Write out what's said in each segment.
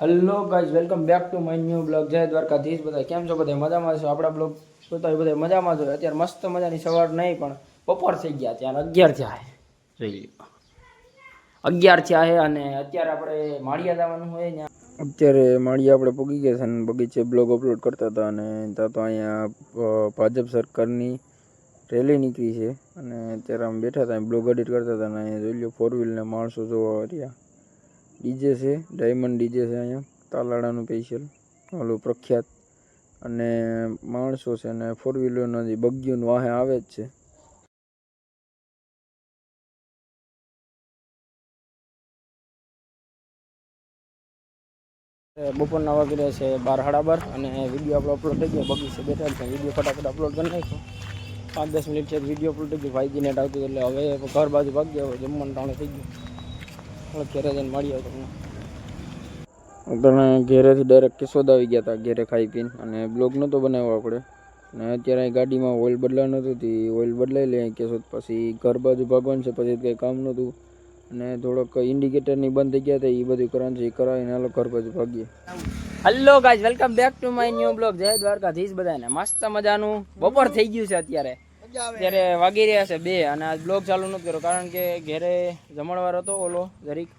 Hello guys welcome back to my new blog. जय द्वारकाधीश। બધા કેમ છો? બધા મજામાં છો? આપણા બ્લોગ જોતા હોય બધા મજામાં છો? અત્યારે મસ્ત મજાની સવાર નહીં પણ બપોર થઈ ગયા, ત્યાં 11 થયા છે. જોઈ લો 11 થયા છે અને અત્યારે આપણે માળિયા જવાનું હોય ને. અત્યારે માળિયા આપણે પૂગી ગયા છે અને બગીચે બ્લોગ અપલોડ કરતા હતા અને ત્યાં તો અહીંયા ભાજપ સરકારની રેલી નીકળી છે અને અત્યારે આમ બેઠા હતા બ્લોગ એડિટ કરતા હતા અને અહીંયા જોઈ લો 4 વ્હીલને માણસો જોવા રહ્યા. ડીજે છે, ડાયમંડ ડીજે છે અહીંયા તાલાડાનું સ્પેશિયલ ઓલું પ્રખ્યાત અને માણસો છે અને 4 વ્હીલરનો જે બગ્યુન વાહે આવે જ છે. બપોરના વાગી રહ્યા છે 12:30 અને વિડીયો આપણો અપલોડ થઈ ગયો. બગીચે બેઠા છે, વિડીયો ફટાફટ અપલોડ કરી નાખ્યો. 5-10 મિનિટ છે વિડીયો અપલોડ થઈ ગયો. 5G નેટ આવતું એટલે હવે ઘર બાજુ ભાગ ગયા. હવે જમવાનું ટાણું થઈ ગયું. ઘરે જઈને મળી આવતો તમે ઘેરેથી ડાયરેક્ટ કેશોદ આવી ગયા હતા ઘેરે ખાઈ પીને અને બ્લોગ નહોતો બનાવ્યો આપણે અને અત્યારે અહીં ગાડીમાં ઓઇલ બદલાવાનું હતું તે ઓઇલ બદલાઈ લે કેશોદ. પછી ઘર બાજુ ભાગવાનું છે, પછી કંઈ કામ નહોતું અને થોડોક ઇન્ડિકેટરની બંધ થઈ ગયા હતા એ બધું કરવાનું છે, એ કરાવીને હાલો ઘર બાજુ ભાગીએ. Hello guys welcome back to my new blog. જય દ્વારકાધીશ બધાને. મસ્ત મજાનું બપોર થઈ ગયું છે અત્યારે વાગી રહ્યા છે 2 અને આ બ્લોગ ચાલુ નથી કર્યો કારણ કે ઘેરે જમણવાર હતો ઓલો જરીક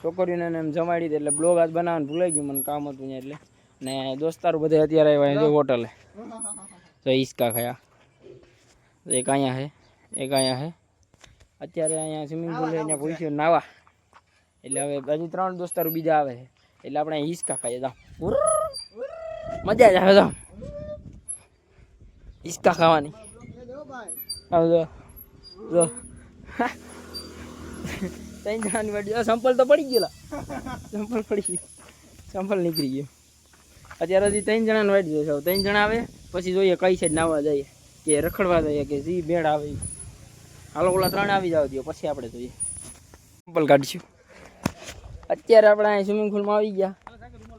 છોકરીઓને એમ જમાડી દે એટલે બ્લોગ આજ બનાવવાનું ભૂલાઈ ગયું, મને કામ હતું એટલે. ને દોસ્તારો બધે અત્યારે આવ્યા જો હોટલે તો હિસકા ખાયા. એક અહીંયા છે, એક અહીંયા છે. અત્યારે અહીંયા સ્વિમિંગ પુલ અહીંયા પૂછ્યું નાવા એટલે હવે હજી 3 દોસ્તારો બીજા આવે છે એટલે આપણે હિસકા ખાઈએ. જાઓ મજા જ આવે, જાઓ હિસકા ખાવાની. જો જો 3 જણાની વાડી. સંપલ તો પડી ગયેલા, સંપલ પડી ગયું, સંપલ નીકળી ગયો. અત્યારે હજી 3 જણાને વાડી જશે. 3 જણા આવે પછી જોઈએ કઈ સાઈડ નાવા જઈએ કે રખડવા જઈએ કે જી ભેડ આવે. હાલો ઓલા 3 આવી જાવ દો પછી આપણે જોઈએ સંપલ કાઢીશું. અત્યારે આપણે અહીં સ્વિમિંગ પુલમાં આવી ગયા.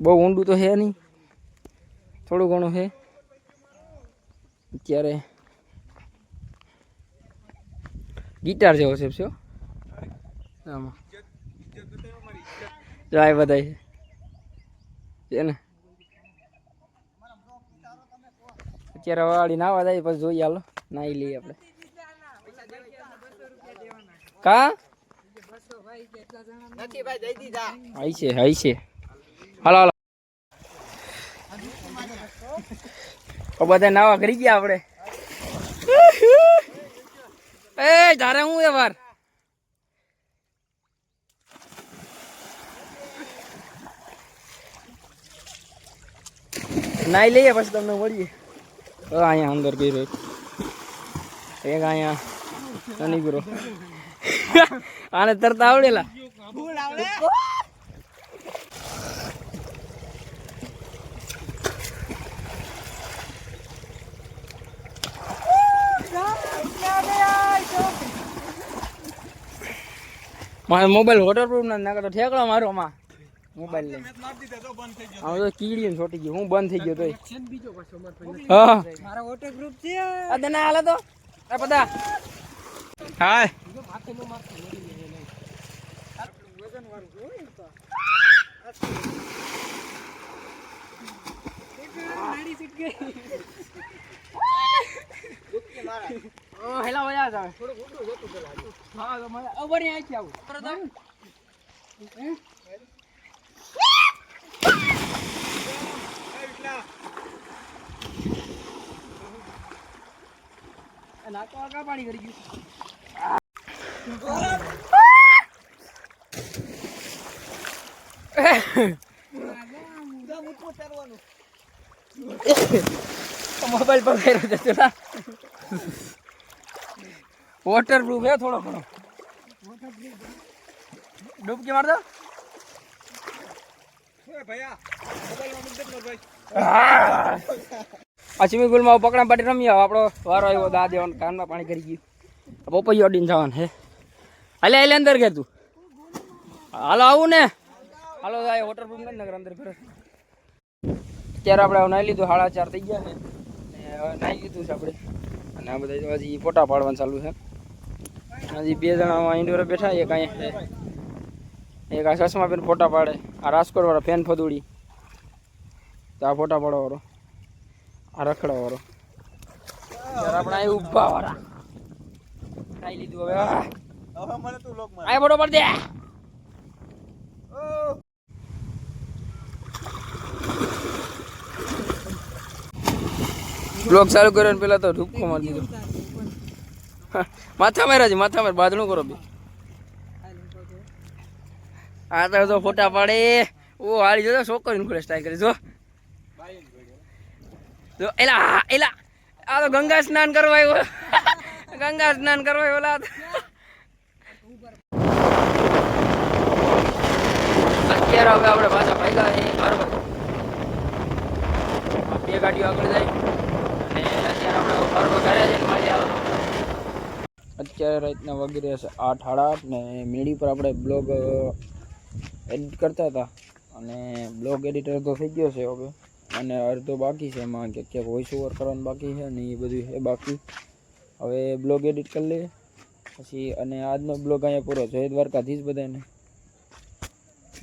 બહુ ઊંડું તો છે નહીં, થોડું ઘણું છે. અત્યારે ગિટાર જેવો છે આમાં જાય બધા છે ને. અત્યારે વાળી નાવા જાય પછી જોઈએ. હાલો નાઈ લઈએ આપણે. કા આઈ છે હાલો હાલો બધા નાવા કરી ગયા આપણે. એ તારે હું એ વાર નાઈ લઈએ પછી તમને મળીએ. અહીંયા અંદર ગઈ રહ્યો એક અહીંયા શનિ ગુરુ આને તરતા આવડેલા. મારો મોબાઈલ વોટરપ્રૂફ ના નાખો તો ઠેકડો મારો માં મોબાઈલ લઈને આમ તો કીડી ને છોટી ગયું. હું બંધ થઈ ગયો તોય. હા મારો વોટરપ્રૂફ છે આ દના હાલે તો આ બધા હાય હેલા વયા જાવ થોડું ઊંડું જતું પેલા. હા તો મને ઉપર ની આખી આવું નાકો આગા પાણી કરી ગયું. મોબાઈલ પકડ્યો જતો ના વોટરપ્રૂફ હે થોડો ઘણો. ડૂબકી માર દો આ સ્વિમિંગ પુલમાં પકડા પાટી રમી આવો. આપણો વારો આવ્યો દા દેવાનો કાનમાં પાણી કરી ગયું. પોપૈયો અડીને જવાનું હે. હાલે હાલે અંદર ઘેર તું. હાલો આવું ને હાલો વોટરપ્રૂફ નથી નગર અંદર ઘરે. અત્યારે આપણે નાહી લીધું 4:30 થઈ ગયા ને નાહી લીધું છે આપણે અને આ બધા હજી ફોટા પાડવાનું ચાલુ છે. હજી 2 જણા ઇન્ડોર બેઠા. એક અહીંયા એક આ ચશ્મા પહેરીને ફોટા પાડે, આ રાજકોટ વાળો ફેન ફદુડી, તો આ ફોટા પાડવા વાળો, આ રખડા વાળો, ત્યારે આપણે અહીં ઊભા વાળા ખાઈ લીધું. હવે આ ફોટો પાડ દે. બ્લોગ ચાલુ કર્યો ને પેલા તો ઢૂપકો મારી દીધો. માથા માર્યા છે, માથા માર બાદણું કરો બી. આ તો જો ફોટા પાડે. ઓ હારી જો છોકરીને ખોલે સ્ટાઈલ કરી જો. જો એલા એલા આ તો ગંગા સ્નાન કરવા આવ્યો. ગંગા સ્નાન કરવા આવ્યો ઓલા. અત્યારે હવે આપણે પાછા ભાગ્યા બે ગાડીઓ આગળ જાય અને અત્યારે આપણે ફરવા ઘરે જઈને મજા આવે. અત્યારે રાતના વગેરે છે 8:30 ને મીડી પર આપણે બ્લોગ એડિટ કરતા હતા અને બ્લોગ એડિટર તો થઈ ગયો છે હવે, અને અડધો બાકી છે એમાં ક્યાંક વોઇસ ઓવર કરવાનું બાકી છે ને એ બધું છે બાકી. હવે બ્લોગ એડિટ કરી લઈએ પછી, અને આજનો બ્લોગ અહીંયા પૂરો. જય દ્વારકાધીશ બધાને.